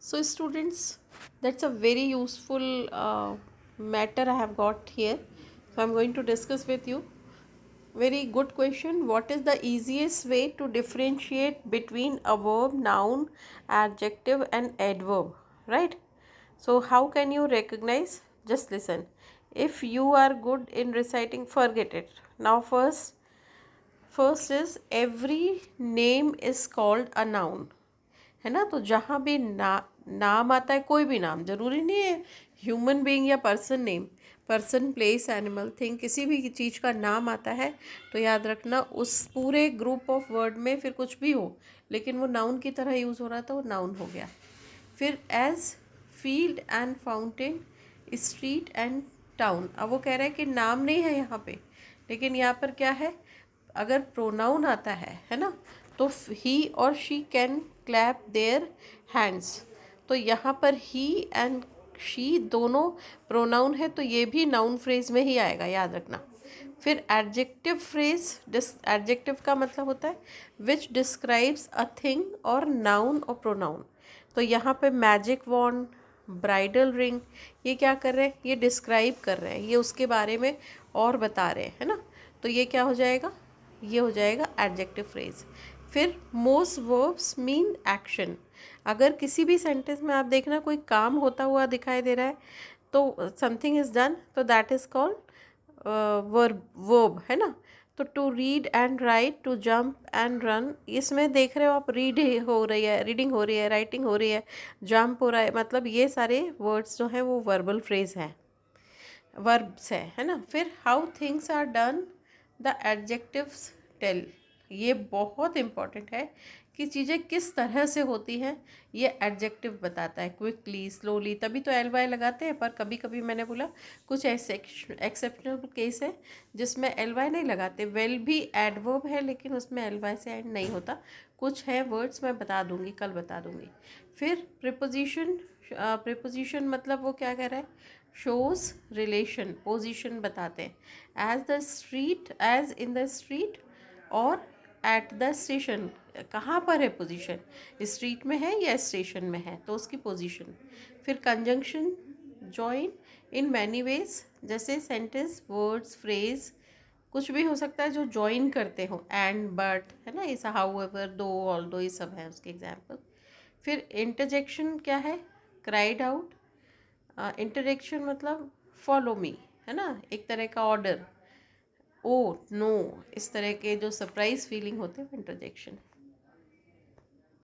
So students, that's a very useful matter I have got here. So I'm going to discuss with you. Very good question. What is the easiest way to differentiate between a verb, noun, adjective and adverb? Right? So how can you recognize? Just listen. If you are good in reciting, forget it. Now first is every name is called a noun. है ना। तो जहाँ भी नाम आता है, कोई भी नाम, ज़रूरी नहीं है ह्यूमन बीइंग या person name, person place animal thing, किसी भी चीज़ का नाम आता है तो याद रखना उस पूरे ग्रुप ऑफ वर्ड में फिर कुछ भी हो लेकिन वो नाउन की तरह यूज़ हो रहा था, वो नाउन हो गया। फिर age, field and fountain, street and town. अब वो कह रहा है कि नाम नहीं है यहाँ पे, लेकिन यहाँ पर क्या है, अगर प्रोनाउन आता है ना, तो ही और she can clap their hands. तो यहाँ पर ही एंड शी दोनों प्रोनाउन है, तो ये भी नाउन फ्रेज में ही आएगा, याद रखना। फिर एडजेक्टिव फ्रेज, एडजेक्टिव का मतलब होता है विच डिस्क्राइब्स अ थिंग और नाउन और प्रोनाउन। तो यहाँ पे मैजिक वॉन्ड, ब्राइडल रिंग, ये क्या कर रहे हैं, ये डिस्क्राइब कर रहे हैं, ये उसके बारे में और बता रहे हैं, है ना। तो ये क्या हो जाएगा, ये हो जाएगा एडजेक्टिव फ्रेज। फिर मोस्ट वर्ब्स मीन एक्शन। अगर किसी भी सेंटेंस में आप देखना कोई काम होता हुआ दिखाई दे रहा है तो समथिंग इज डन, तो दैट इज कॉल्ड वर्ब, है ना। तो to read and write, to jump and run, इसमें देख रहे हो आप, रीड हो रही है, रीडिंग हो रही है, राइटिंग हो रही है, जंप हो रहा है, मतलब ये सारे वर्ड्स जो हैं वो वर्बल फ्रेज हैं, वर्ब्स है ना। फिर how things are done, the adjectives tell. ये बहुत इम्पॉर्टेंट है कि चीज़ें किस तरह से होती हैं, ये एडजेक्टिव बताता है। क्विकली, स्लोली, तभी तो एल वाई लगाते हैं, पर कभी कभी मैंने बोला कुछ ऐसे एक्सेप्शनल केस है जिसमें एल वाई नहीं लगाते। वेल भी एडवर्ब है लेकिन उसमें एल वाई से एंड नहीं होता। कुछ है वर्ड्स मैं बता दूंगी, कल बता दूंगी। फिर प्रिपोजिशन, प्रिपोजिशन मतलब वो क्या कह रहा है, शोज रिलेशन, पोजीशन बताते हैं। As the street, as in the street, और एट द स्टेशन, कहाँ पर है पोजीशन, स्ट्रीट में है या स्टेशन में है, तो उसकी पोजीशन। फिर conjunction, join in many ways, जैसे सेंटेंस, वर्ड्स, फ्रेज, कुछ भी हो सकता है जो जॉइन करते हो, एंड, बट, है ना, ऐसा, हाउ एवर, दो, ऑल दो, ये सब है उसके एग्जाम्पल। फिर इंटरजेक्शन क्या है, क्राइड आउट, इंटरजेक्शन मतलब फॉलो मी, है ना, एक तरह का ऑर्डर, ओ नो, इस तरह के जो सरप्राइज फीलिंग होते हैं इंटरजेक्शन।